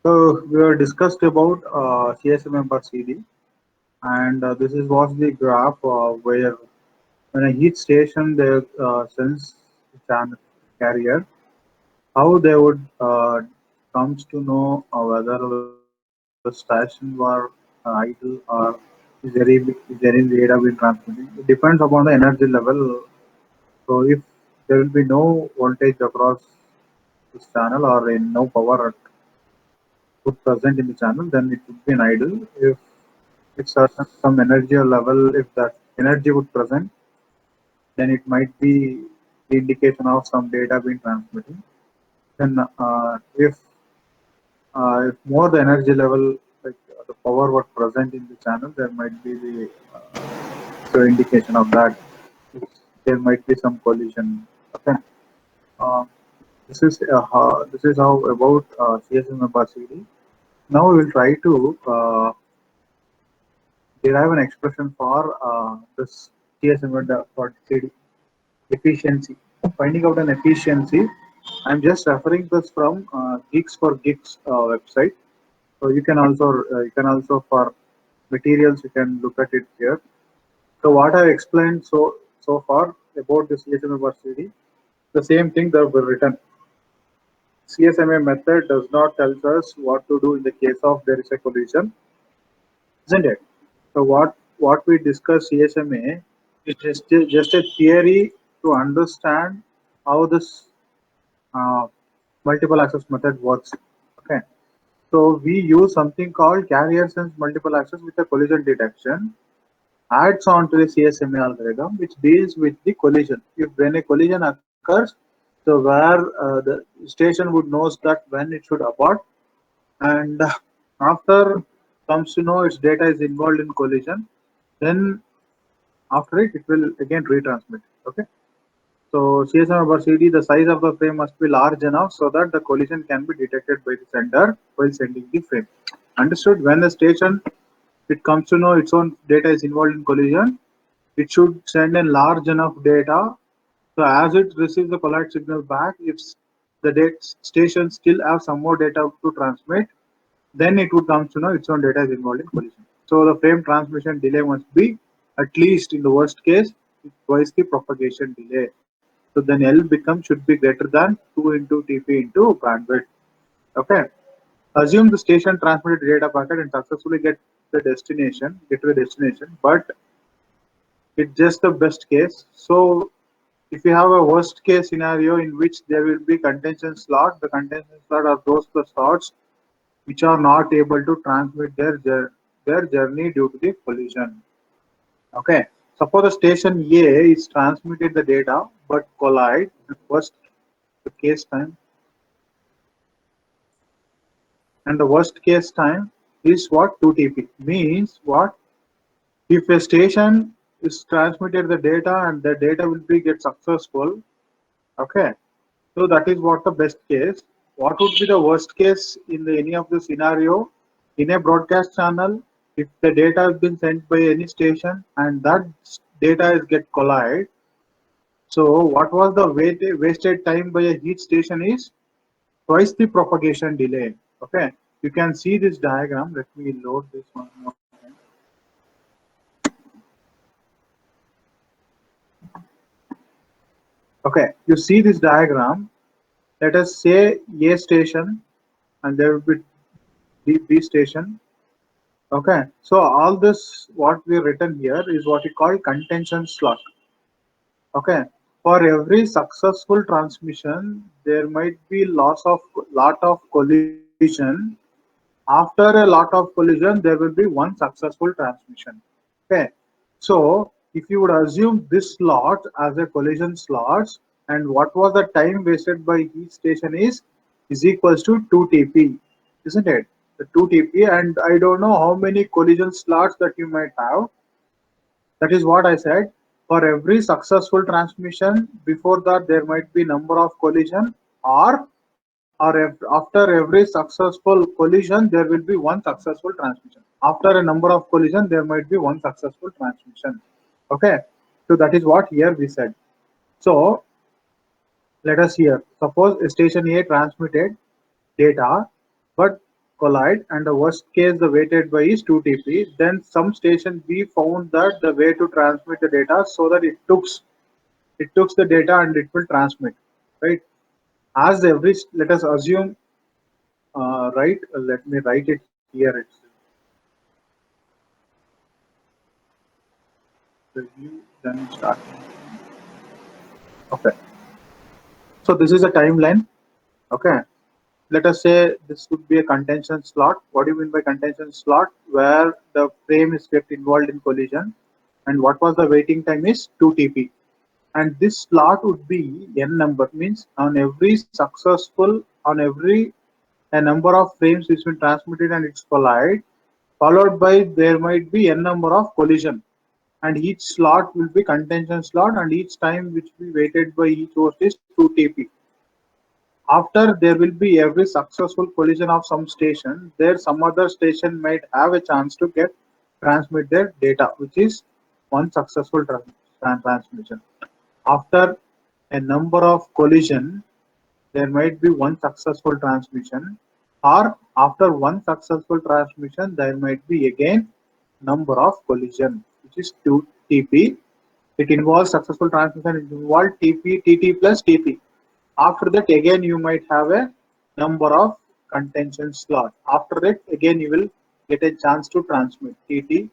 So we have discussed about CSMA per CD, and this is was the graph where when a heat station they sends the channel carrier, how they would comes to know whether the station were idle or is there in data being transmitted. It depends upon the energy level. So if there will be no voltage across this channel or in no power would present in the channel, then it would be an idle. If it's certain some energy or level, if that energy would present, then it might be the indication of some data being transmitted. Then if more the energy level, like the power was present in the channel, there might be the so indication of that. There might be some collision. Okay. Uh, this is how about CSM capacity. Now we will try to derive an expression for this CSM for CD efficiency. Finding out an efficiency. I'm just referring this from Geeks for Geeks website. So you can also for materials you can look at it here. So what I explained so far about the CSMA per CD, the same thing that were written. CSMA method does not tell us what to do in the case of there is a collision, isn't it? So what we discuss CSMA is just a theory to understand how this uh, multiple access method works. Okay. So we use something called carrier sense multiple access with a collision detection adds on to the CSMA algorithm which deals with the collision. If when a collision occurs, so where the station would knows that when it should abort, and after comes to know its data is involved in collision, then after it will again retransmit. Okay. So CSM over CD, the size of the frame must be large enough so that the collision can be detected by the sender while sending the frame. Understood? When the station it comes to know its own data is involved in collision, it should send in large enough data. So as it receives the collide signal back, if the data station still have some more data to transmit, then it would come to know its own data is involved in collision. So the frame transmission delay must be at least in the worst case twice the propagation delay. So then L becomes should be greater than 2 into TP into bandwidth. Okay. Assume the station transmitted data packet and successfully get to the destination, but it's just the best case. So if you have a worst case scenario in which there will be contention slot, the contention slot are those the slots which are not able to transmit their journey due to the collision. Okay. Suppose the station A is transmitted the data but collide the worst case time, and the worst case time is what 2 TP means what if a station is transmitted the data and the data will be get successful. Okay. So that is what the best case. What would be the worst case in any of the scenario in a broadcast channel? If the data has been sent by any station and that data is get collide, so what was the wasted time by a heat station is twice the propagation delay. Okay, you can see this diagram. Let me load this one more time. Okay, you see this diagram. Let us say A station and there will be B station. Okay, so all this what we written here is what we call contention slot. Okay, for every successful transmission, there might be lot of collision. After a lot of collision, there will be one successful transmission. Okay, so if you would assume this slot as a collision slots, and what was the time wasted by each station is equals to 2 TP, isn't it? The 2 TP, and I don't know how many collision slots that you might have. That is what I said. For every successful transmission, before that there might be number of collision, after every successful collision there will be one successful transmission. After a number of collision, there might be one successful transmission. Okay, so that is what here we said. So Let us hear. Suppose station A transmitted data but collide, and the worst case the weighted by is 2 TP. Then some station B found that the way to transmit the data so that it took the data and it will transmit, right? As every, let us assume, right, let me write it here. It's review, then start. Okay, so this is a timeline. Okay, let us say this would be a contention slot. What do you mean by contention slot? Where the frame is get involved in collision, and what was the waiting time is 2 TP. And this slot would be n number, means on every successful, on every a number of frames which been transmitted and it's collide, followed by there might be n number of collision, and each slot will be contention slot, and each time which we waited by each host is 2 TP. After there will be every successful collision of some station, there some other station might have a chance to get transmit their data, which is one successful transmission. After a number of collision, there might be one successful transmission, or after one successful transmission, there might be again number of collision, which is 2 TP. It involves successful transmission, it involves TP, TT plus TP. After that, again you might have a number of contention slot. After that, again you will get a chance to transmit TT,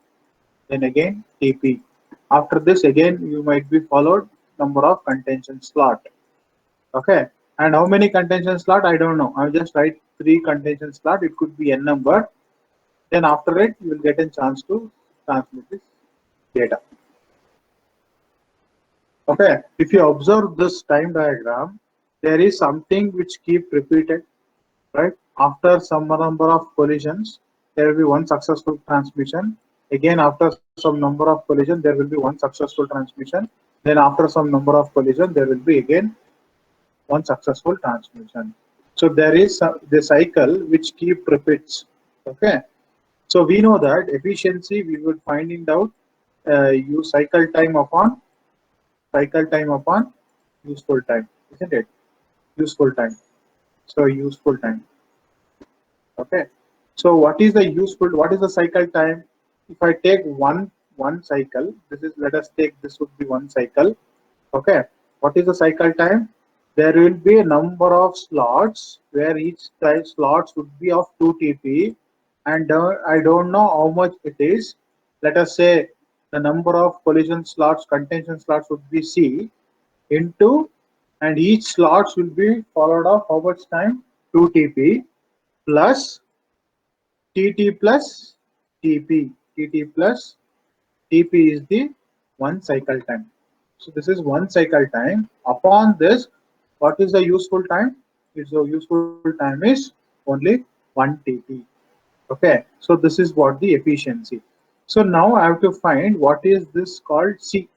then again TP. After this, again you might be followed number of contention slot. Okay, and how many contention slot I don't know. I'll just write 3 contention slot. It could be n number. Then after it, you will get a chance to transmit this data. Okay, if you observe this time diagram, there is something which keep repeated, right? After some number of collisions, there will be one successful transmission. Again, after some number of collision, there will be one successful transmission. Then after some number of collision, there will be again one successful transmission. So there is the cycle which keep repeats. Okay. So we know that efficiency we would finding out use cycle time upon useful time, isn't it? Useful time. So useful time. Okay. So what is the useful? What is the cycle time? If I take one cycle, this is, let us take this would be one cycle. Okay. What is the cycle time? There will be a number of slots where each slots would be of 2 TP, and I don't know how much it is. Let us say the number of collision slots, contention slots would be C into, and each slots will be followed of how much time? 2 TP plus TT plus TP. TT plus TP is the one cycle time. So this is one cycle time. Upon this, what is the useful time? The useful time is only 1 TP. Okay, so this is what the efficiency. So now I have to find what is this called C.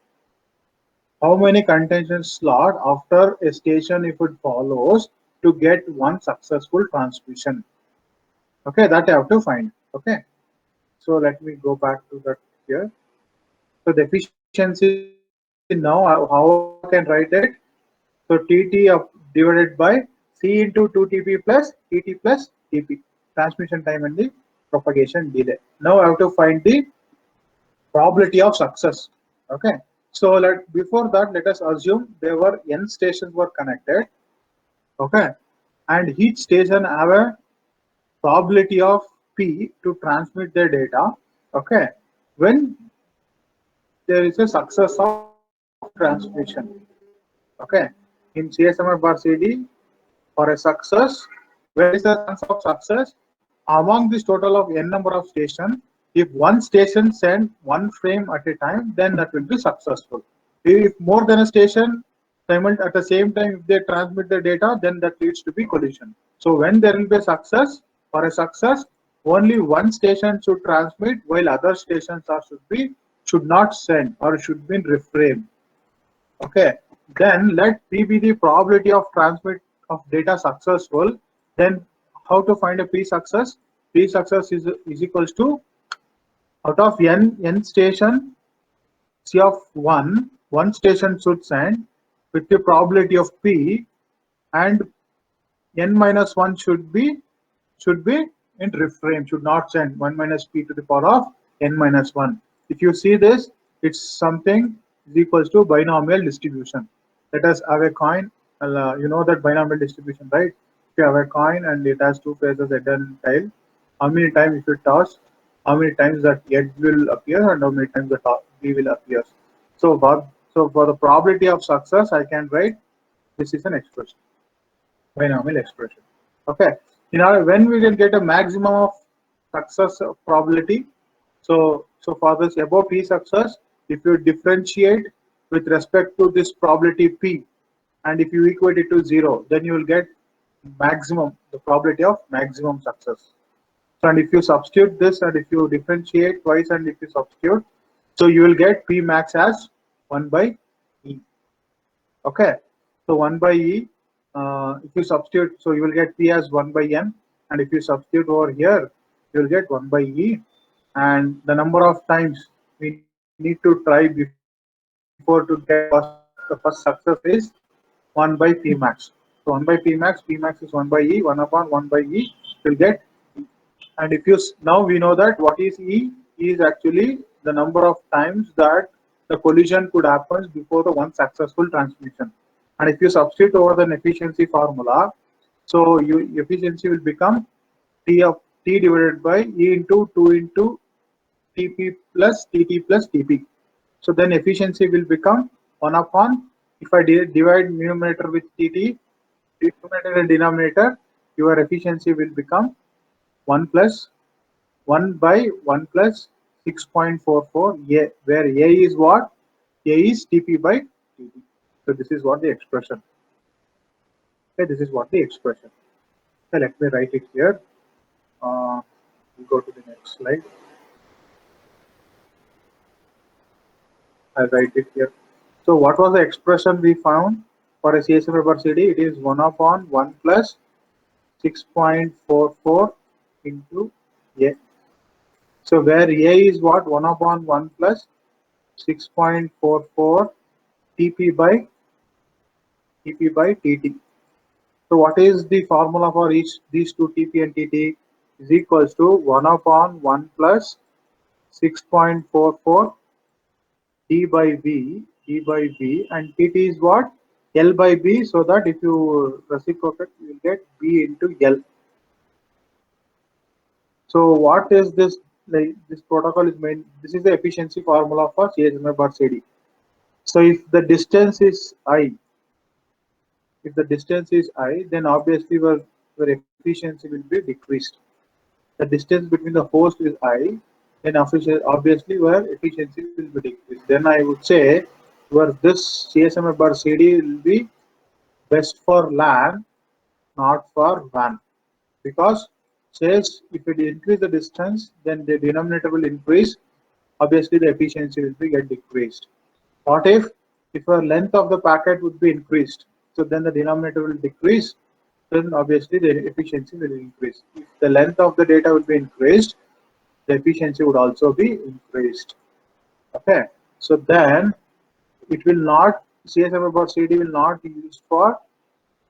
How many contention slot after a station if it follows to get one successful transmission. Okay, that I have to find. Okay, so let me go back to that here. So the efficiency now, how I can write it? So TT divided by C into 2 TP plus TT plus TP. Transmission time and the propagation delay. Now I have to find the probability of success. Okay. So before that, let us assume there were n stations were connected. Okay. And each station have a probability of P to transmit their data. Okay. When there is a success of transmission. Okay. In CSMA bar CD, for a success, when there is a chance of success, among this total of n number of stations, if one station send one frame at a time, then that will be successful. If more than a station at the same time, if they transmit the data, then that leads to be collision. So when there will be a success, for a success, only one station should transmit, while other stations should not send or should be reframed. Okay, then let P be the probability of transmit of data successful. Then how to find a P success? P success is equals to, out of n station, C of one station should send with the probability of P. and n minus 1 should be in reframe, should not send 1 minus p to the power of n minus 1. If you see this, it's something is equals to binomial distribution. Let us have a coin. You know that binomial distribution, right? If you have a coin and it has two faces, head and tail, how many times if you toss, how many times that head will appear and how many times the b will appear. So for the probability of success, I can write this is an expression, binomial expression. Okay. In order when we will get a maximum of success probability. So for this above p success, if you differentiate with respect to this probability p, and if you equate it to 0, then you will get maximum, the probability of maximum success. So and if you substitute this and if you differentiate twice and if you substitute, so you will get p max as 1 by e. Okay, so 1 by e, if you substitute, so you will get p as 1 by n, and if you substitute over here, you will get 1 by e, and the number of times we need to try before to get the first success is 1 by p max. So 1 by p max is 1 by e, 1 upon 1 by e, you will get e. And if you now we know that what is e? E is actually the number of times that the collision could happen before the one successful transmission. And if you substitute over the efficiency formula, so efficiency will become t of t divided by e into 2 into tp plus tt plus tp. So then efficiency will become 1 upon, if I divide numerator with tt, numerator and denominator, your efficiency will become 1 plus 1 by 1 plus 6.44 a, where a is what? A is tp by tt. So this is what the expression. Okay, this is what the expression. Okay, let me write it here. We'll go to the next slide. I'll write it here. So what was the expression we found for a CSMA per CD? It is 1 upon 1 plus 6.44 into a. So where a is what? 1 upon 1 plus 6.44 tp by tt. So what is the formula for each these two tp and tt? Is equals to 1 upon 1 plus 6.44 d by b, and tt is what? L by b, so that if you reciprocate, you will get b into L. So what is this? Like this protocol is made. This is the efficiency formula for CSMA per CD. So if the distance is I, then obviously your efficiency will be decreased. The distance between the host is I, then obviously your efficiency will be decreased. Then I would say where this CSMA per CD will be best for LAN, not for WAN, because says if it increase the distance, then the denominator will increase. Obviously, the efficiency will be get decreased. What if a length of the packet would be increased? So then the denominator will decrease. Then obviously the efficiency will increase. If the length of the data will be increased, the efficiency would also be increased. Okay. So then it will not, CSM about CD will not be used for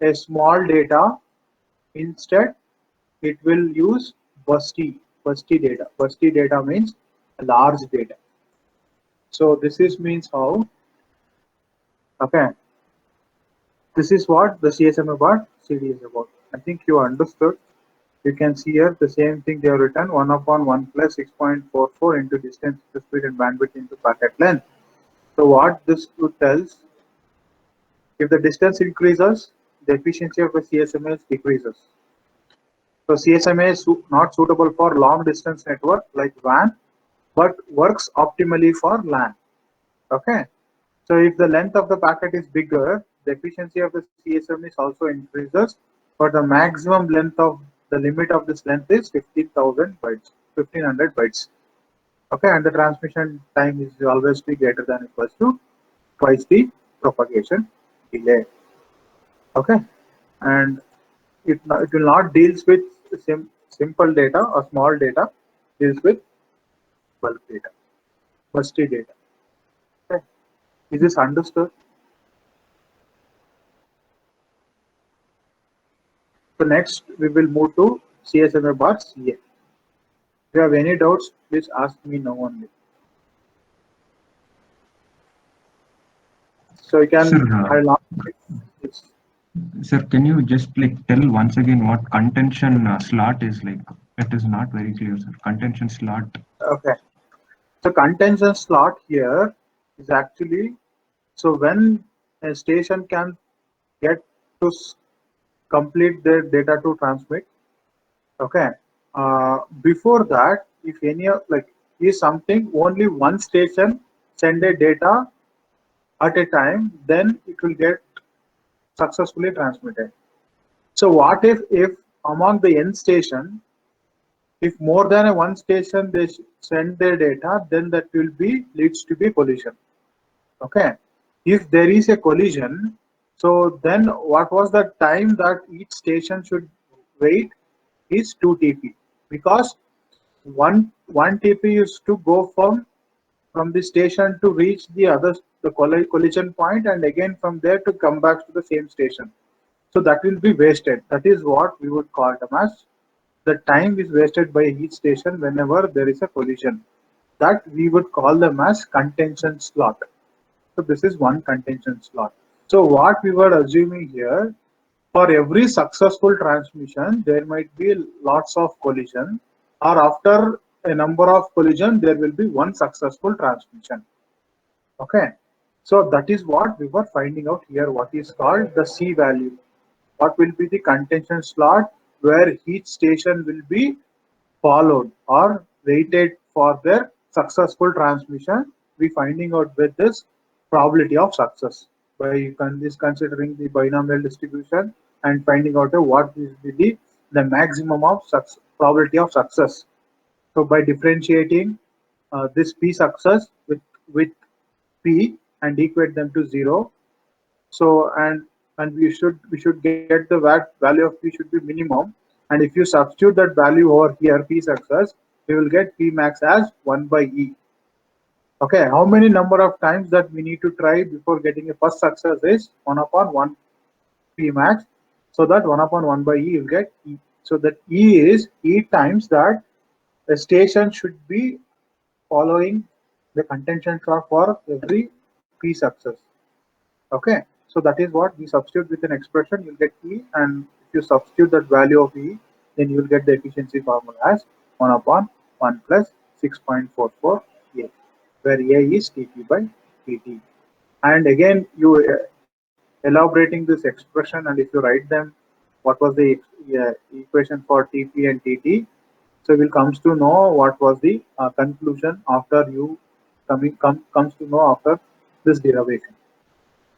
a small data. Instead, it will use busty data. Busty data means a large data. So this is means how. Okay, this is what the CSM about CD is about. I think you understood. You can see here the same thing they have written 1 upon 1 plus 6.44 into distance to speed and bandwidth into packet length. So what this tells, if the distance increases, the efficiency of the CSMA decreases. So CSMA is not suitable for long distance network like WAN, but works optimally for LAN. Okay. So if the length of the packet is bigger, the efficiency of the CSM is also increases, but the maximum length of the limit of this length is 15,000 bytes, 1500 bytes. Okay, and the transmission time is always be greater than equals to twice the propagation delay. Okay, and it will not deals with simple data or small data, deals with bulk data, busty data. Okay, is this understood? So next we will move to CSMA bar CA. If you have any doubts, please ask me now only. So you Sir, can, I will yes. sir, can you just like tell once again what contention slot is like? It is not very clear, sir. Contention slot. Okay. So contention slot here is actually, so when a station can get to complete their data to transmit. Okay. Before that, if any like is something only one station send a data at a time, then it will get successfully transmitted. So what if among the n station, if more than a one station they send their data, then that will be leads to be collision. Okay. If there is a collision, so then what was the time that each station should wait is 2 TP, because one TP is to go from the station to reach the other the collision point, and again from there to come back to the same station. So that will be wasted. That is what we would call them as the time is wasted by each station whenever there is a collision. That we would call them as contention slot. So this is one contention slot. So what we were assuming here, for every successful transmission, there might be lots of collision, or after a number of collision, there will be one successful transmission. Okay. So that is what we were finding out here, what is called the C value. What will be the contention slot where each station will be followed or waited for their successful transmission. We finding out with this probability of success by this considering the binomial distribution and finding out what is the maximum of probability of success. So by differentiating this p success with p and equate them to 0, so and we should get the value of p should be minimum, and if you substitute that value over here p success, we will get p max as 1 by e. Okay, how many number of times that we need to try before getting a first success is 1 upon 1 p max, so that 1 upon 1 by e you get e. So that e is e times that the station should be following the contention chart for every p success. Okay, so that is what we substitute with an expression, you'll get E, and if you substitute that value of E, then you will get the efficiency formula as 1 upon 1 plus 6.44 A, where A is TP by TT. And again, you elaborating this expression, and if you write them, what was the equation for TP and TT, so we will comes to know what was the conclusion after you comes to know after this derivation.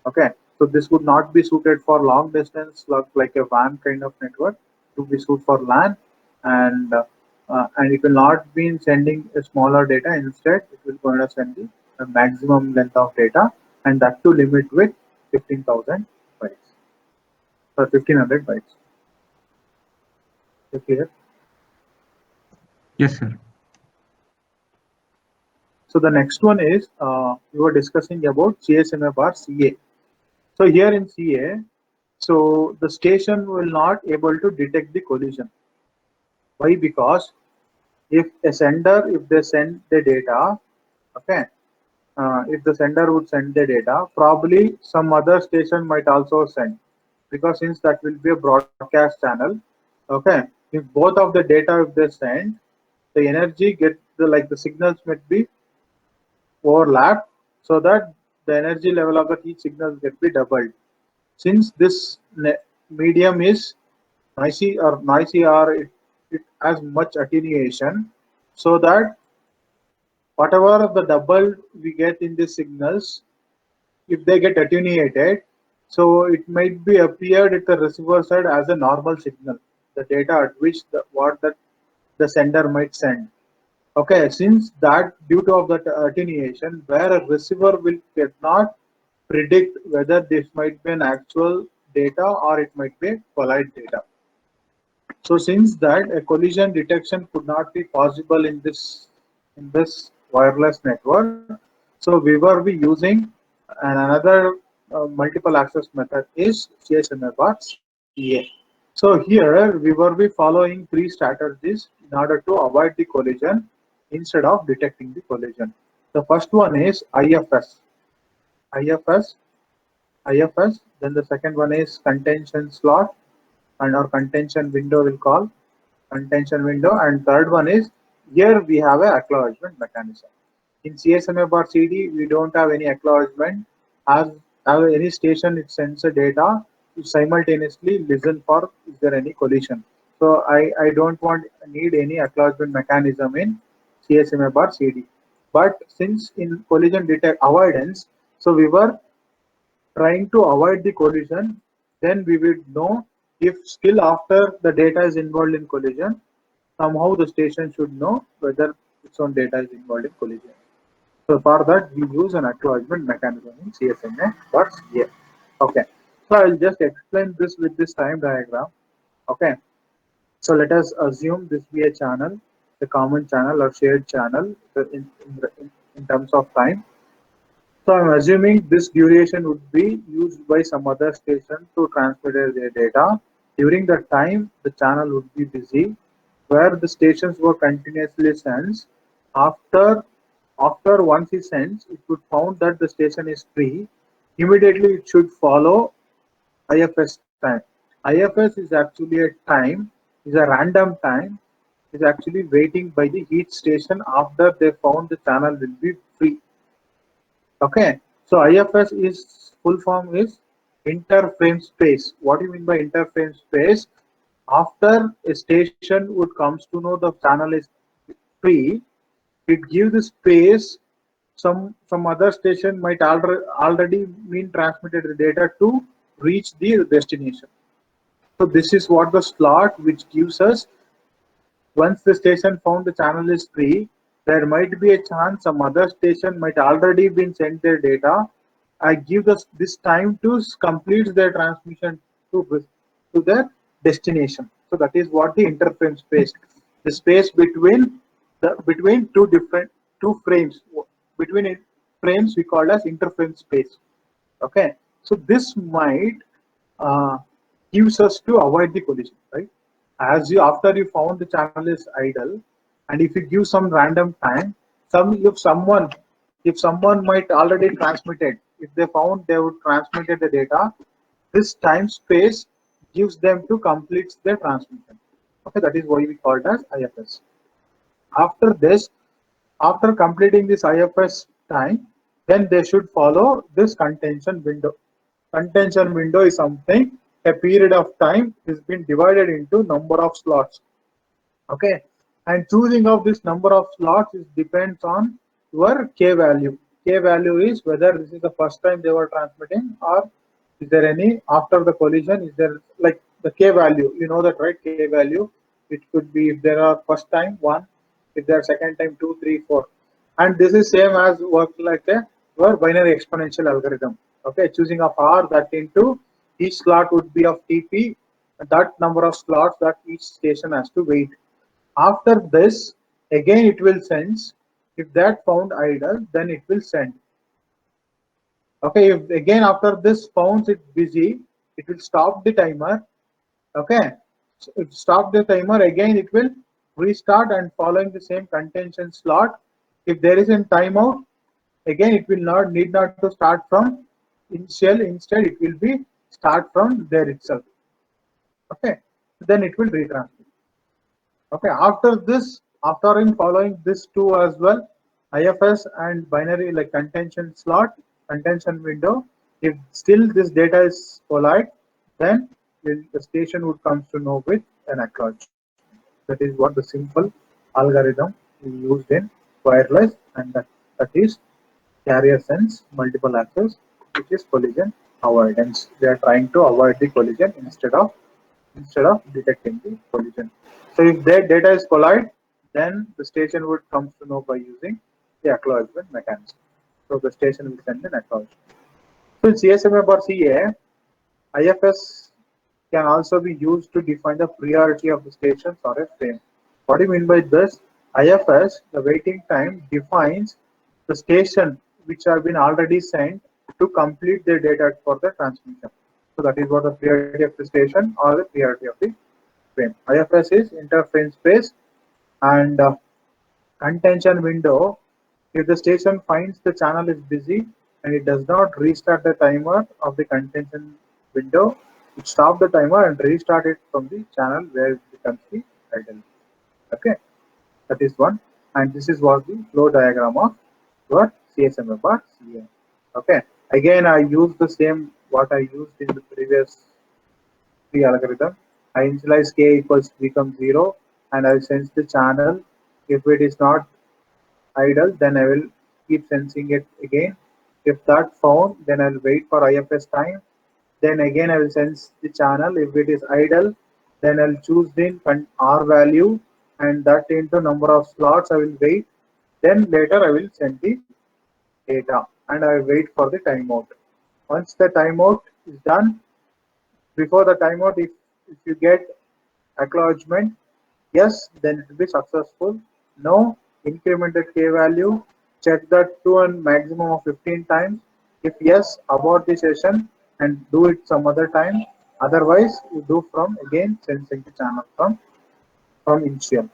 Okay, so this would not be suited for long distance like a WAN kind of network. It would be suited for LAN, and it will not be sending a smaller data. Instead, it will going to send the maximum length of data, and that to limit with 15,000 bytes or 1500 bytes. Okay. Yes, sir. So the next one is we were discussing about CSMA bar CA. So here in CA, so the station will not able to detect the collision. Why? Because if they send the data, okay, if the sender would send the data, probably some other station might also send, because since that will be a broadcast channel, okay, if both of the data if they send, the energy get the signals might be overlapped, so that the energy level of the each signal get be doubled. Since this medium is noisy or it has much attenuation, so that whatever the double we get in the signals, if they get attenuated, so it might be appeared at the receiver side as a normal signal, the data at which the sender might send. Okay, since that due to of that attenuation, where a receiver will cannot predict whether this might be an actual data or it might be polite data. So since that a collision detection could not be possible in this wireless network, so we were be using and another multiple access method is CSMA bar CA. So here we will be following three strategies in order to avoid the collision instead of detecting the collision. The first one is IFS. IFS, IFS. Then the second one is contention slot, and our contention window will call contention window. And third one is here we have a acknowledgement mechanism. In CSMA bar CD, we don't have any acknowledgement. As any station, it sends a data to simultaneously listen for is there any collision. So I don't want need any acknowledgement mechanism in CSMA bar CD. But since in collision detect avoidance, so we were trying to avoid the collision, then we would know if still after the data is involved in collision, somehow the station should know whether its own data is involved in collision. So for that, we use an acknowledgement mechanism in CSMA. What's here? Okay. So I'll just explain this with this time diagram. Okay. So let us assume this be a channel, a common channel or shared channel in terms of time. So I'm assuming this duration would be used by some other station to transmit their data. During that time, the channel would be busy, where the stations were continuously sends. After after once it sends, it would found that the station is free. Immediately, it should follow IFS time. IFS is actually a time, is a random time, is actually waiting by the each station after they found the channel will be free. Okay, so IFS is full form is interframe space. What do you mean by interframe space? After a station would comes to know the channel is free, it gives the space. Some other station might already mean transmitted the data to reach the destination. So this is what the slot which gives us once the station found the channel is free, there might be a chance some other station might already been sent their data. I give this time to complete their transmission to their destination. So that is what the interframe space, the space between between two frames, between frames we call as interframe space. Okay, so this might uh, gives us to avoid the collision, right? As you after you found the channel is idle, and if you give some random time, if someone might already transmitted, if they found they would transmitted the data, this time space gives them to complete their transmission. Okay, that is why we call it as IFS. After this, after completing this IFS time, then they should follow this contention window. Contention window is something, a period of time is been divided into number of slots. Okay, and choosing of this number of slots is depends on your k value. K value is whether this is the first time they were transmitting or is there any after the collision, is there like the k value, you know that, right? K value, it could be if there are first time one, if there are second time two, three, four, and this is same as work like a your binary exponential algorithm. Okay, choosing of r that into each slot would be of tp, that number of slots that each station has to wait. After this, again it will sense. If that found idle, then it will send. Okay, if again after this founds it busy, it will stop the timer. Okay, so if stop the timer, again it will restart and following the same contention slot. If there is a timeout, again it will not need not to start from initial. Instead, it will be start from there itself. Okay, then it will retransmit. Okay, after this, after in following this two as well, IFS and binary like contention slot, contention window, if still this data is collide, then the station would come to know with an acknowledgement. That is what the simple algorithm we used in wireless, and that is carrier sense multiple access, which is collision avoidance. They are trying to avoid the collision instead of detecting the collision. So if their data is collide, then the station would come to know by using the acknowledgement mechanism. So the station will send an acknowledgement. So in CSMA or CA, IFS can also be used to define the priority of the stations or a frame. What do you mean by this? IFS, the waiting time, defines the station which have been already sent to complete their data for the transmission. So that is what the priority of the station or the priority of the frame. IFS is interframe space, and contention window. If the station finds the channel is busy and it does not restart the timer of the contention window, it stop the timer and restart it from the channel where it becomes the idle. Okay, that is one. And this is what the flow diagram of your CSMA bar CA. Okay, again I use the same what I used in the previous tree algorithm. I initialize k equals become 0 and I sense the channel. If it is not idle, then I will keep sensing it again. If that found, then I'll wait for IFS time. Then again I will sense the channel. If it is idle, then I'll choose the R value and that into number of slots I will wait. Then later I will send the data and I will wait for the timeout. Once the timeout is done, before the timeout, if you get acknowledgement, yes, then it will be successful. No, increment the k value, check that to a maximum of 15 times. If yes, abort the session and do it some other time. Otherwise, you do from again sensing the channel from initial.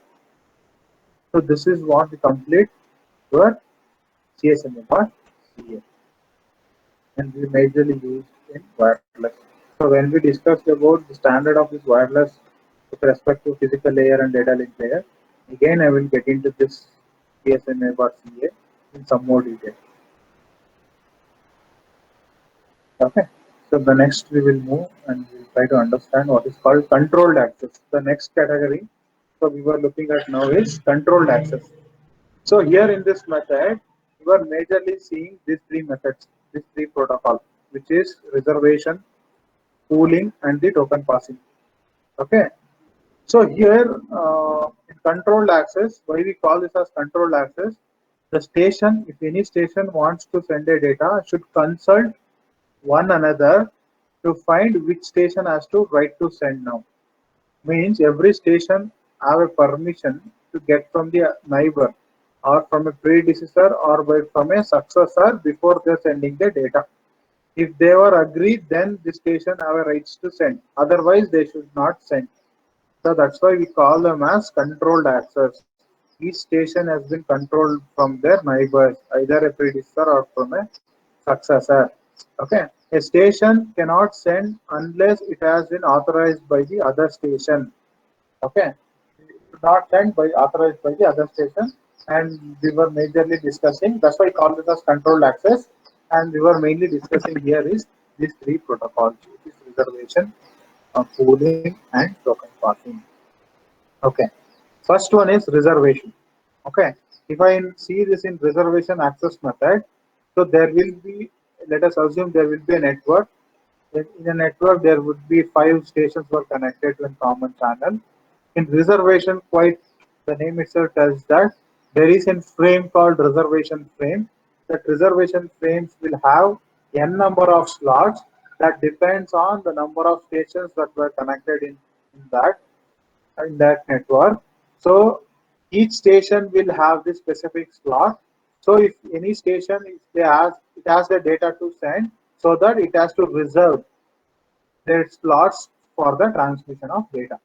So this is what we complete your CSMA part CA, and we majorly use in wireless. So when we discussed about the standard of this wireless with respect to physical layer and data link layer, again I will get into this CSMA or CA in some more detail. Okay. So the next we will move and we'll try to understand what is called controlled access. The next category so we were looking at now is controlled access. So here in this method, you are majorly seeing these three methods, these three protocols, which is reservation, pooling, and the token passing. Okay. So here in controlled access, why we call this as controlled access? The station, if any station wants to send a data, should consult one another to find which station has to right to send now. Means every station have a permission to get from the neighbor or from a predecessor or from a successor before they're sending the data. If they were agreed, then the station have a rights to send. Otherwise, they should not send. So that's why we call them as controlled access. Each station has been controlled from their neighbors, either a predecessor or from a successor. Okay. A station cannot send unless it has been authorized by the other station. Okay. Not sent by authorized by the other station. And we were majorly discussing, that's why I call it as controlled access. And we were mainly discussing here is these three protocols, which is reservation, pooling, and token passing. Okay. First one is reservation. Okay. If I see this in reservation access method, so there will be, let us assume there will be a network. In a network, there would be 5 stations were connected to a common channel. In reservation, quite the name itself tells that there is a frame called reservation frame. That reservation frames will have n number of slots that depends on the number of stations that were connected that in that network. So each station will have this specific slot. So if any station if they has it has the data to send, so that it has to reserve their slots for the transmission of data.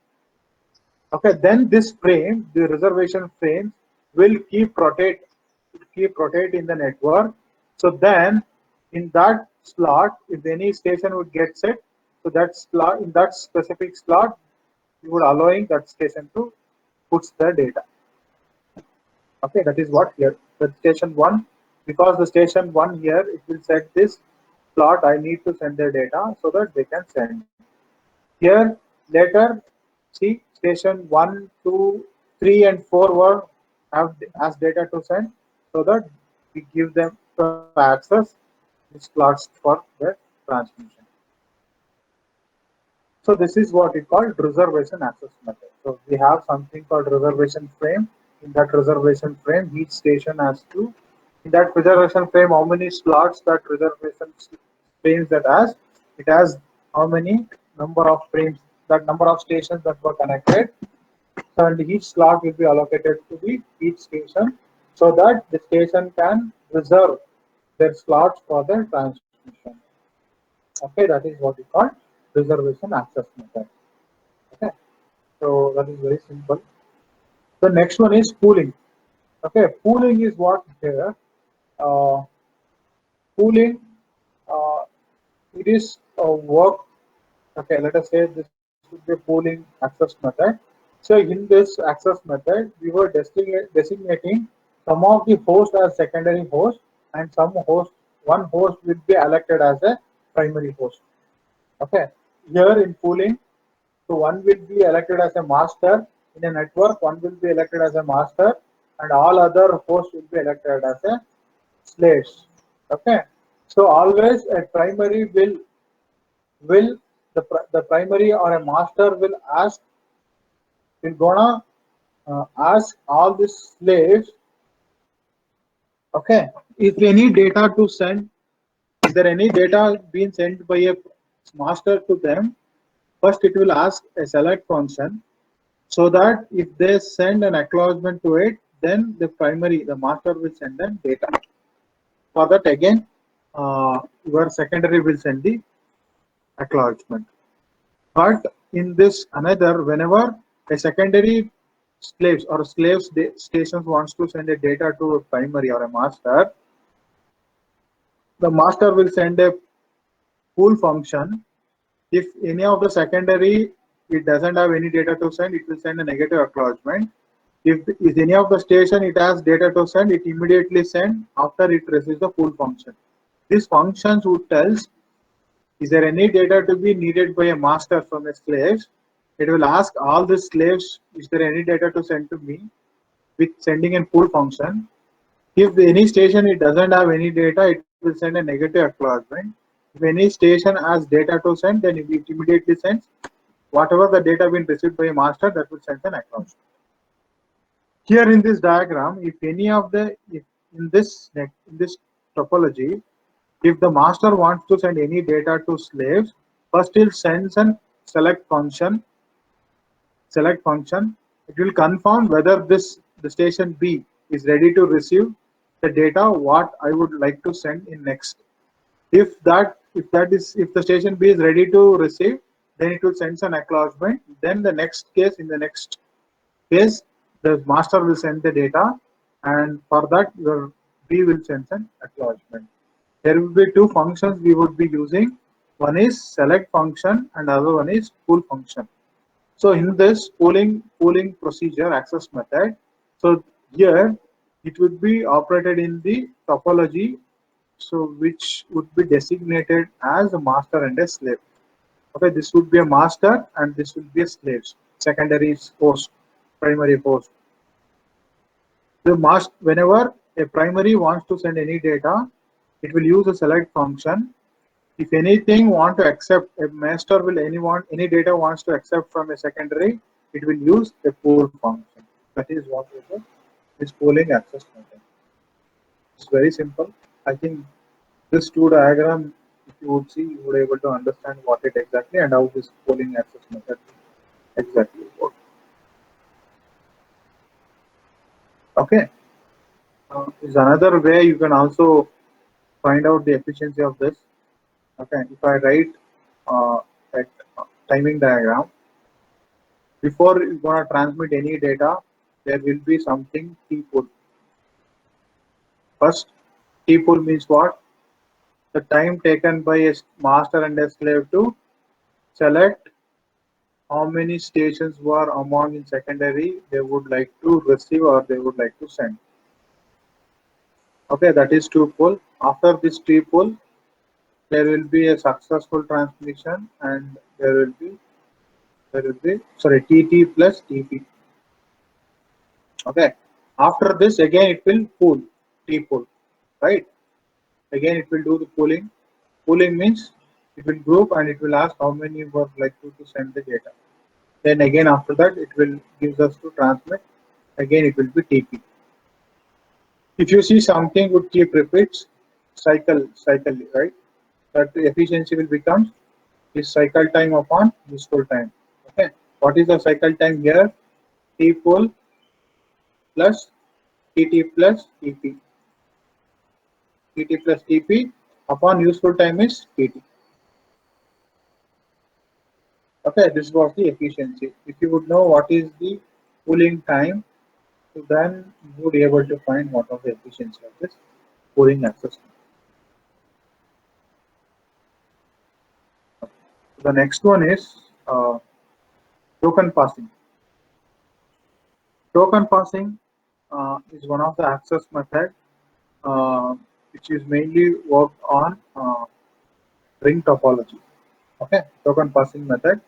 Okay, then this frame, the reservation frame, will keep rotate in the network. So then in that slot, if any station would get set, so that slot in that specific slot, you would allowing that station to put the data. Okay, that is what here the station one, because the station one here it will set this slot I need to send the data so that they can send. Here later, see station 1, 2, 3, and 4 were have as data to send, so that we give them to access these slots for the transmission. So this is what we call reservation access method. So we have something called reservation frame. In that reservation frame, each station has to, in that reservation frame, how many slots that reservation frames that has, it has how many number of frames, that number of stations that were connected. So and each slot will be allocated to the each station so that the station can reserve their slots for their transmission. Okay, that is what we call reservation access method. Okay, so that is very simple. The next one is pooling. Okay, pooling is what here. Uh, Pooling, uh, it is a work. Okay, let us say this would be a pooling access method. So in this access method, we were designating some of the host as secondary host, and some host, one host will be elected as a primary host. Okay, here in pooling, so one will be elected as a master in a network, one will be elected as a master, and all other hosts will be elected as a slaves. Okay, so always a primary will the primary or a master will ask, will gonna ask all the slaves. Okay, if any data to send, is there any data being sent by a master to them? First, it will ask a select function, so that if they send an acknowledgement to it, then the master will send them data. For that, again, your secondary will send the acknowledgement. But in this another, whenever a secondary slaves or stations wants to send a data to a primary or a master, the master will send a pool function. If any of the secondary it doesn't have any data to send, it will send a negative acknowledgement. If any of the station it has data to send, it immediately send after it receives the pool function. These functions would tells, is there any data to be needed by a master from a slaves? It will ask all the slaves, is there any data to send to me, with sending a pool function. If any station it doesn't have any data, it will send a negative acknowledgement. If any station has data to send, then it immediately sends whatever the data been received by a master, that will send an acknowledgement. Here in this diagram, if any of the if in this topology, if the master wants to send any data to slaves, first he'll send an select function. Select function. It will confirm whether the station B is ready to receive the data what I would like to send in next. If the station B is ready to receive, then it will send an acknowledgement. Then the next case, in the next case, the master will send the data, and for that your B will send an acknowledgement. There will be two functions we would be using. One is select function and other one is pool function. So in this pooling procedure access method, so here it would be operated in the topology, so which would be designated as a master and a slave. Okay, this would be a master and this will be a slave, secondary host, primary host. The master, whenever a primary wants to send any data, it will use a select function. If anything want to accept, a master will any data wants to accept from a secondary, it will use a pool function. That is what is pooling access method. It's very simple. I think this two diagram, if you would see, you would be able to understand what it exactly and how this pooling access method exactly works. Okay. Is another way you can also find out the efficiency of this. Okay, if I write a timing diagram, before you gonna transmit any data, there will be something T pool. First, T pool means what? The time taken by a master and a slave to select how many stations were among in secondary they would like to receive or they would like to send. Okay, that is T pool. After this T pool, there will be a successful transmission and there will be sorry TT plus TP. Okay. After this, again it will pool, T pool, right? Again it will do the pooling. Pooling means it will group and it will ask how many were like to send the data. Then again after that it will gives us to transmit. Again it will be TP. If you see something would keep repeats, cycle, right? That the efficiency will become is cycle time upon useful time. Okay. What is the cycle time here? T pool plus TT plus TP. TT plus TP upon useful time is TT. Okay, this was the efficiency. If you would know what is the cooling time, so then you would be able to find what was the efficiency of this cooling access. The next one is token passing. Token passing is one of the access method which is mainly worked on ring topology. Okay, token passing method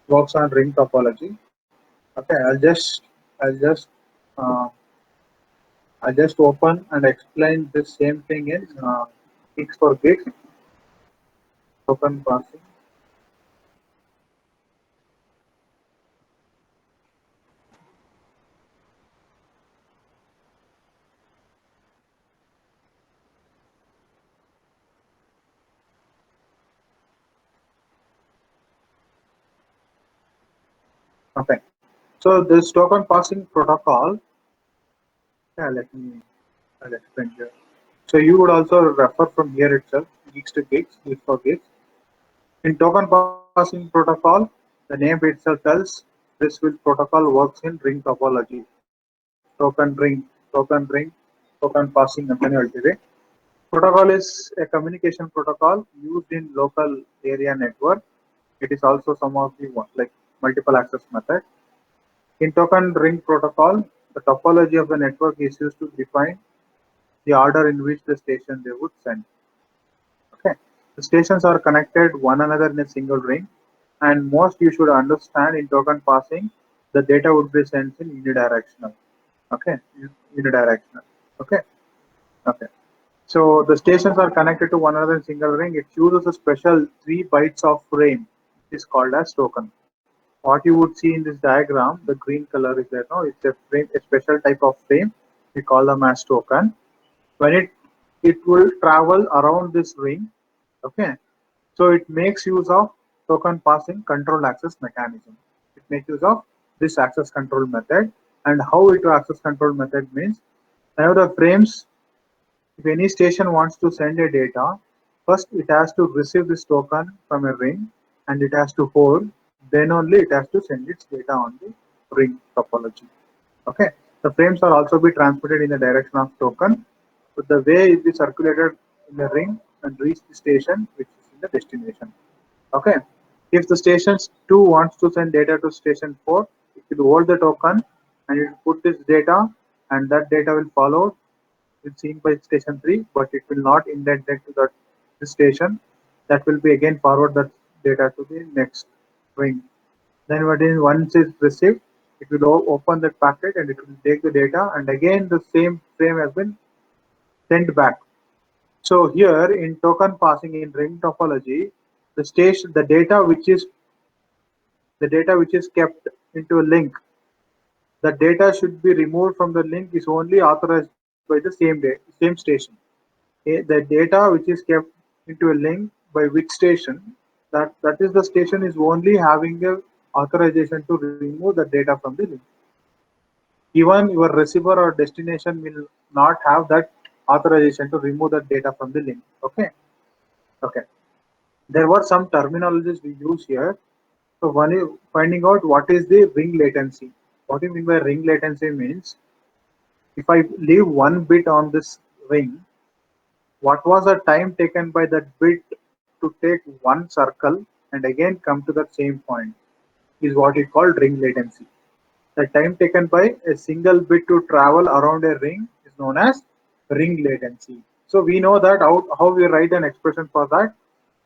works on ring topology. Okay, uh, I'll just open and explain the same thing in gigs for gigs token passing. Okay, so this token passing protocol. Yeah, I'll explain here. So you would also refer from here itself, gigs to gigs, gigs for gigs. In token passing protocol, the name itself tells this will protocol works in ring topology. Token passing ಅಂತಲೇ ಹೇಳ್ತೀವಿ. Protocol is a communication protocol used in local area network. It is also some of the like multiple access method. In token ring protocol, the topology of the network is used to define the order in which the station they would send. Okay, the stations are connected one another in a single ring, and most you should understand in token passing, the data would be sent in unidirectional. Okay, unidirectional. Okay, okay. So the stations are connected to one another in single ring. It uses a special 3 bytes of frame. It is called as token. What you would see in this diagram, the green color is there. No, it's a frame, a special type of frame. We call them as token. When it will travel around this ring. Okay, so it makes use of token passing control access mechanism. It makes use of this access control method, and how it access control method means now the frames. If any station wants to send a data, first it has to receive this token from a ring and it has to hold, then only it has to send its data on the ring topology. Okay, the frames are also be transmitted in the direction of token, but the way it is circulated in the ring and reach the station which is in the destination. Okay, if the station 2 wants to send data to station 4, it will hold the token and it will put this data, and that data will follow is seen by station 3, but it will not indent it to that the station. That will be again forward that data to the next ring. Then what is once it's received, it will open that packet and it will take the data, and again the same frame has been sent back. So here in token passing in ring topology, the data which is kept into a link, the data should be removed from the link is only authorized by the same station. The data which is kept into a link by which station, that is the station is only having the authorization to remove the data from the link. Even your receiver or destination will not have that authorization to remove the data from the link. Okay, okay. There were some terminologies we use here. So one is finding out what is the ring latency. What do you mean by ring latency means if I leave one bit on this ring, what was the time taken by that bit to take one circle and again come to that same point is what we call ring latency. The time taken by a single bit to travel around a ring is known as ring latency. So we know that how we write an expression for that.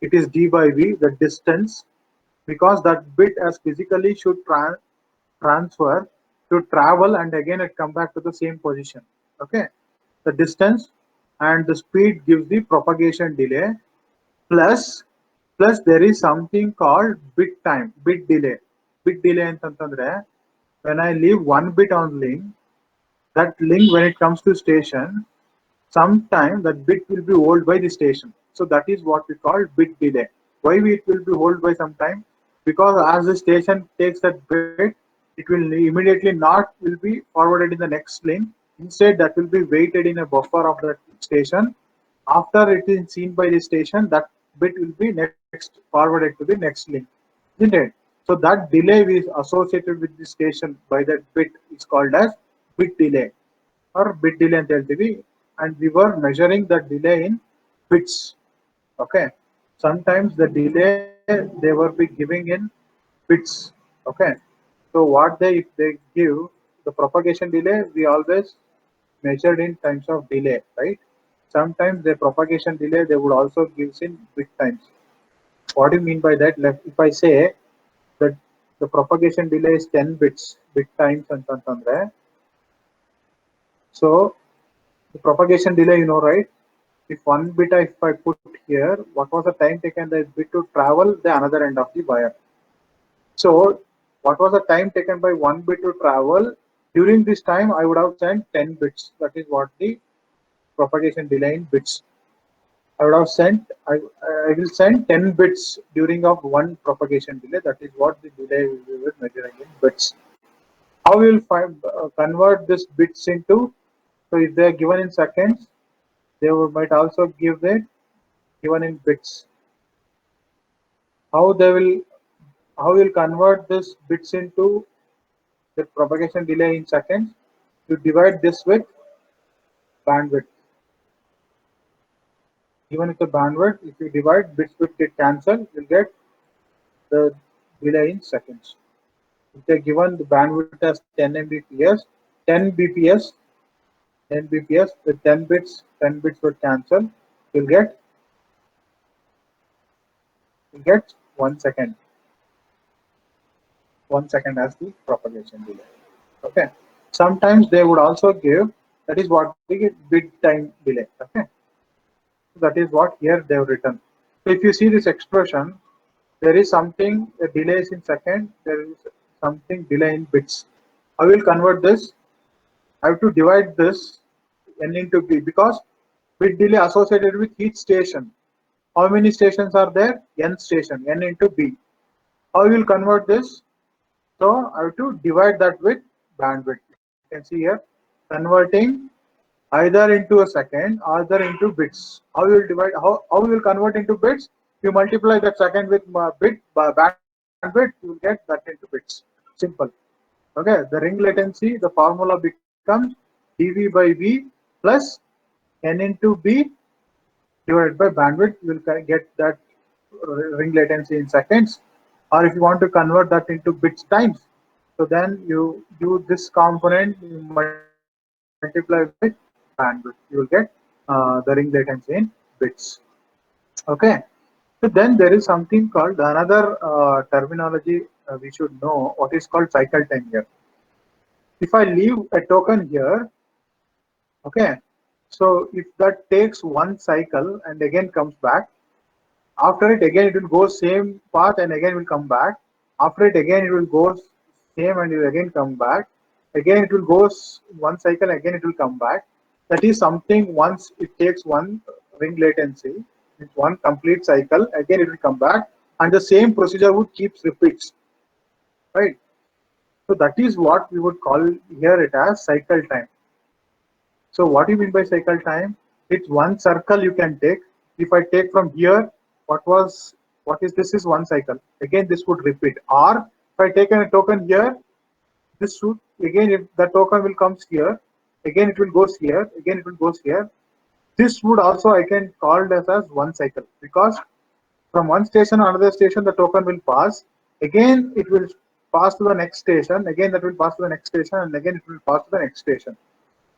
It is d by v, the distance, because that bit as physically should transfer to travel and again it come back to the same position. Okay, the distance and the speed gives the propagation delay plus there is something called bit delay. Bit delay ಅಂತಂತಂದ್ರೆ when I leave one bit on link, that link when it comes to station, sometime that bit will be held by the station. So that is what we call bit delay. Why it will be held by some time? Because as the station takes that bit, it will immediately not will be forwarded in the next link. Instead, that will be waited in a buffer of that station. After it is seen by the station, that bit will be next forwarded to the next link, isn't it? So that delay is associated with the station by that bit is called as bit delay or bit delay ಅಂತ ಹೇಳ್ತೀವಿ, and we were measuring the delay in bits. Okay, sometimes the delay they will be giving in bits. Okay, so what they if they give the propagation delay, we always measured in times of delay, right? Sometimes the propagation delay they would also gives in bit times. What do you mean by that? Like if I say that the propagation delay is 10 bits bit times ಅಂತಂದ್ರೆ, so the propagation delay, you know, right? If one bit if I put here, what was the time taken the bit to travel the another end of the wire? So what was the time taken by one bit to travel? During this time, I would have sent 10 bits. That is what the propagation delay in bits. I would have sent, I will send 10 bits during of one propagation delay. That is what the delay we were measuring in bits. How we will find convert this bits into, so if they are given in seconds, they might also give it given in bits. How they will, how will convert this bits into the propagation delay in seconds? You divide this with bandwidth. Even if the bandwidth, if you divide bits with it cancel, you'll get the delay in seconds. If they're given the bandwidth as 10 Mbps, 10 bps, 10 bps with 10 bits would cancel. You'll get 1 second. 1 second as the propagation delay. Okay. Sometimes they would also give, that is what we get, bit time delay. Okay. That is what here they have written. So if you see this expression, there is something delays in second, there is something delay in bits. I will convert this. I have to divide this n into b because bit delay associated with each station. How many stations are there? N station, n into b. How will convert this? So I have to divide that with bandwidth. You can see here converting either into a second or either into bits. How you will divide? How you will convert into bits? You multiply that second with bit bandwidth. You will get that into bits. Simple. Okay. The ring latency. The formula becomes dV by V plus n into b divided by bandwidth. You will get that ring latency in seconds. Or if you want to convert that into bits times, so then you use this component, you multiply with bandwidth, you will get the ring latency in bits. Okay. So then there is something called another terminology we should know, what is called cycle time here. If I leave a token here, okay, so if that takes one cycle and again comes back, after it again it will go same path and again will come back. After it again it will go same and it will again come back. Again it will go one cycle, again it will come back. That is something once it takes one ring latency, it's one complete cycle, again it will come back and the same procedure would keeps repeats. Right? So that is what we would call here it as cycle time. So what do you mean by cycle time? It's one circle you can take. If I take from here, what is this is one cycle. Again, this would repeat. Or if I take a token here, this should again if the token will comes here, again it will goes here, again it will goes here. This would also I can call this as one cycle because from one station to another station the token will pass. Again it will pass to the next station. Again that will pass to the next station, and again it will pass to the next station.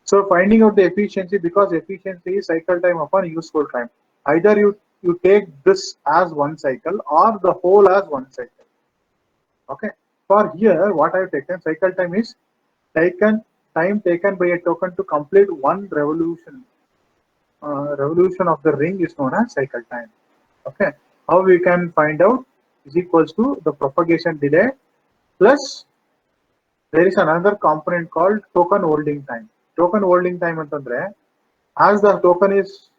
So finding out the efficiency, because efficiency is cycle time upon useful time. Either you take this as one cycle or the whole as one cycle. Okay. For here, what I have taken cycle time is time taken by a token to complete one revolution. Revolution of the ring is known as cycle time. Okay. How we can find out is equals to the propagation delay plus there is another component called token holding time. Token holding time antandre, as the token is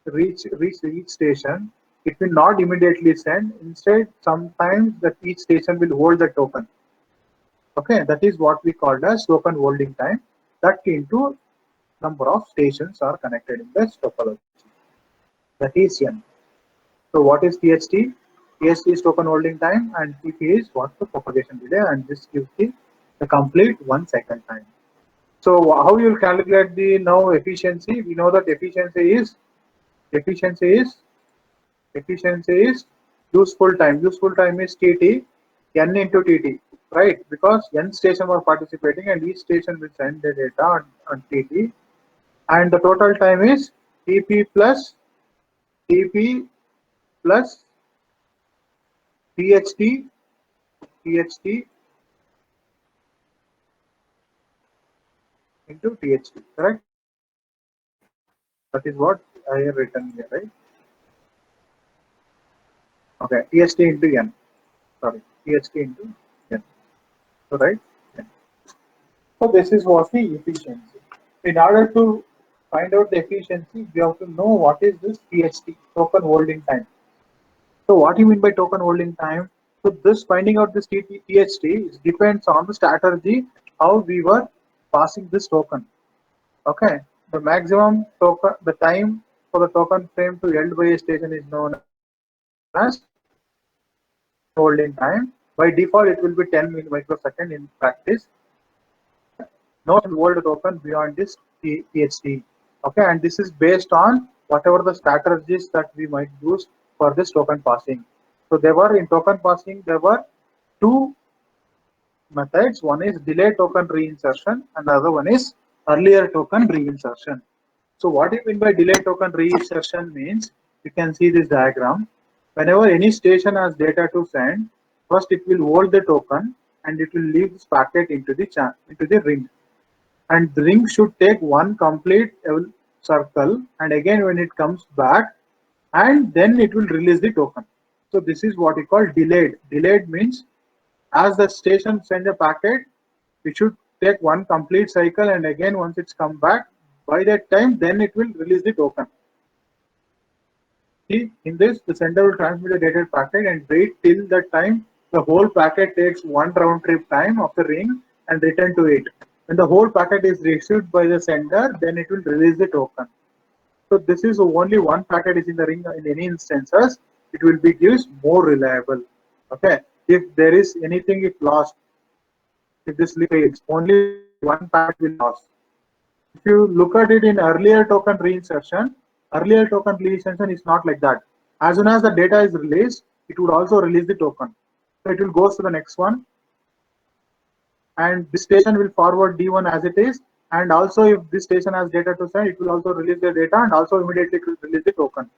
reach each station, it will not immediately send. Instead, sometimes that each station will hold the token. Okay, that is what we call as token holding time. That into number of stations are connected in this topology. That is n. So what is THT? TST is token holding time and TP is what the propagation delay, and this gives the complete 1 cycle time. So how you will calculate the now efficiency? We know that efficiency is efficiency is useful time. Useful time is TT, N into TT, right? Because N station were participating and each station will send the data on TT, and the total time is TP plus TP plus THT THT into THT, correct? That is what I have written here, right? Okay, THT into N. Sorry, THT into N. So right? N. So this is what the efficiency. In order to find out the efficiency, we have to know what is this THT, token holding time. So what do you mean by token holding time? So this finding out this THT depends on the strategy how we were passing this token. Okay, the maximum token, the time for the token frame to end by a station is known as token holding time. By default, it will be 10 microsecond in practice. No hold token beyond this THT. Okay, and this is based on whatever the strategies that we might use for this token passing. So there were in token passing there were two methods. One is delay token reinsertion and the other one is earlier token reinsertion. So what do you mean by delay token reinsertion means? You can see this diagram. Whenever any station has data to send, first it will hold the token and it will leave this packet into the ring. And the ring should take one complete circle, and again when it comes back, and then it will release the token. So this is what we call delayed. Delayed means as the station send a packet, it should take one complete cycle, and again once it's come back, by that time then it will release the token. See, in this the sender will transmit the data packet and wait till the time the whole packet takes one round trip time of the ring and return to it. When the whole packet is received by the sender, then it will release the token. So this is only one packet is in the ring. In any instances, it will be gives more reliable. Okay, if there is anything it lost, if this fails, only one packet will lost. If you look at it in earlier token reinsertion is not like that. As soon as the data is released, it would also release the token. So it will go to the next one, and this station will forward D1 as it is, and also if this station has data to send, it will also release the data and also immediately it will release the token.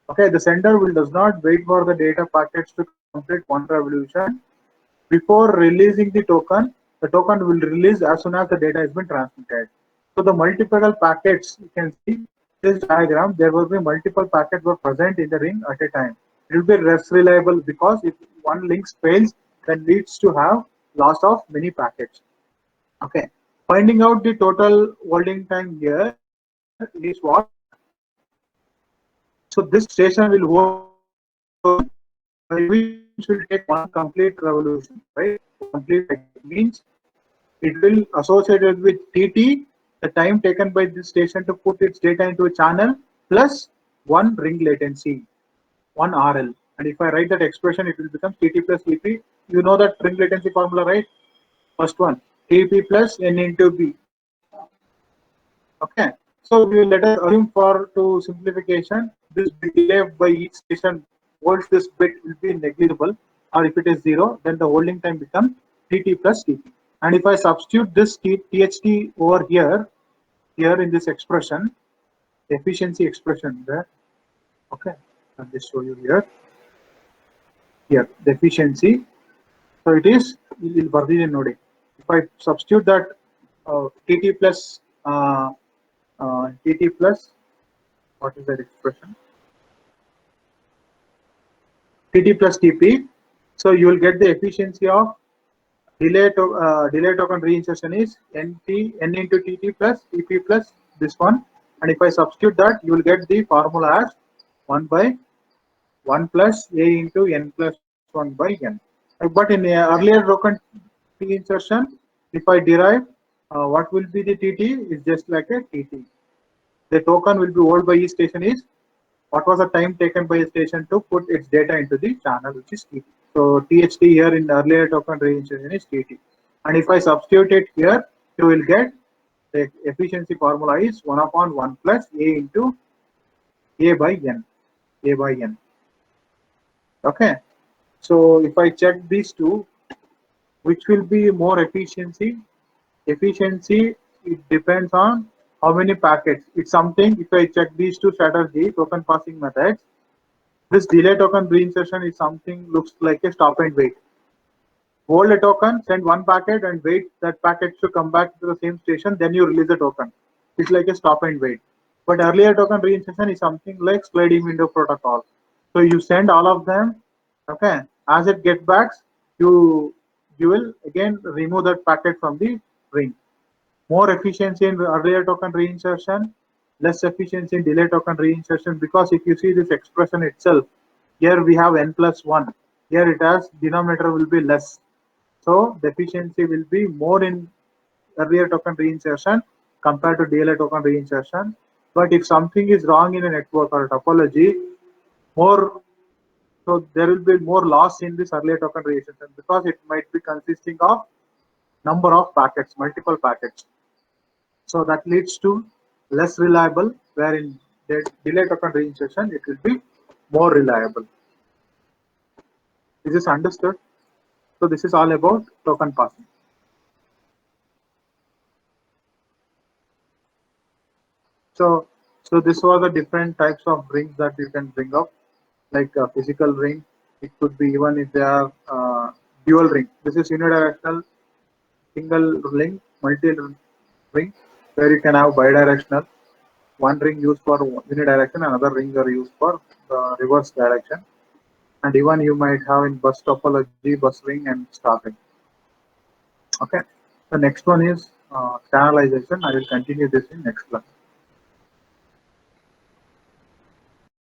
Okay, the sender will does not wait for the data packets to complete one revolution. Before releasing the token will release as soon as the data has been transmitted. So the multiple packets, you can see this diagram, there will be multiple packets were present in the ring at a time. It will be less reliable because if one link fails, then leads to have loss of many packets. Okay, finding out the total holding time here is what. So this station will hold the token, by which will take one complete revolution, right? Complete cycle means it will associated with TT, the time taken by this station to put its data into a channel, plus one ring latency, one RL. And if I write that expression, it will become TT plus TP. You know that ring latency formula, right? First one, TP plus N into B. Okay, so we will let us assume for to simplification, this bit delay by each station holds this bit will be negligible, or if it is 0, then the holding time becomes TT plus TP. And if I substitute this THT over here in this expression, the efficiency expression there, okay, I'll just show you here the efficiency. So it is Vardian node. If I substitute that TT plus TT plus, what is that expression? TT plus TP. So you will get the efficiency of delay token reinsertion is N into TT plus TP plus this one. And if I substitute that, you will get the formula as 1 by 1 plus A into N plus 1 by N. But in earlier token reinsertion, if I derive what will be the TT is just like a TT. The token will be held by each station is what was the time taken by a station to put its data into the channel, which is TT. So THT here in the earlier token reinsertion is TT. And if I substitute it here, you will get the efficiency formula is 1 upon 1 plus A into A by N. A by N. Okay. So if I check these two, which will be more efficiency? Efficiency, it depends on how many packets. It's something, if I check these two strategy, token passing methods, this delay token reinsertion is something looks like a stop and wait. Hold a token, send one packet and wait that packet to come back to the same station, then you release the token. It's like a stop and wait. But earlier token reinsertion is something like sliding window protocol. So you send all of them, okay, as it gets back, you will again remove that packet from the ring. More efficiency in earlier token reinsertion, less efficiency in delay token reinsertion, because if you see this expression itself, here we have n plus 1. Here it has denominator will be less. So the efficiency will be more in earlier token reinsertion compared to delay token reinsertion. But if something is wrong in a network or a topology, more so there will be more loss in this earlier token reinsertion because it might be consisting of number of packets, multiple packets. So that leads to less reliable, where in the delay token reinsertion it will be more reliable. Is this understood? So this is all about token passing. So this was the different types of rings that you can bring up, like a physical ring. It could be even if they are dual ring. This is unidirectional, single ring, multi ring, where you can have bidirectional. One ring used for unidirection, another rings are used for reverse direction. And even you might have in bus topology, bus ring and star ring. Okay. The next one is channelization. I will continue this in next class.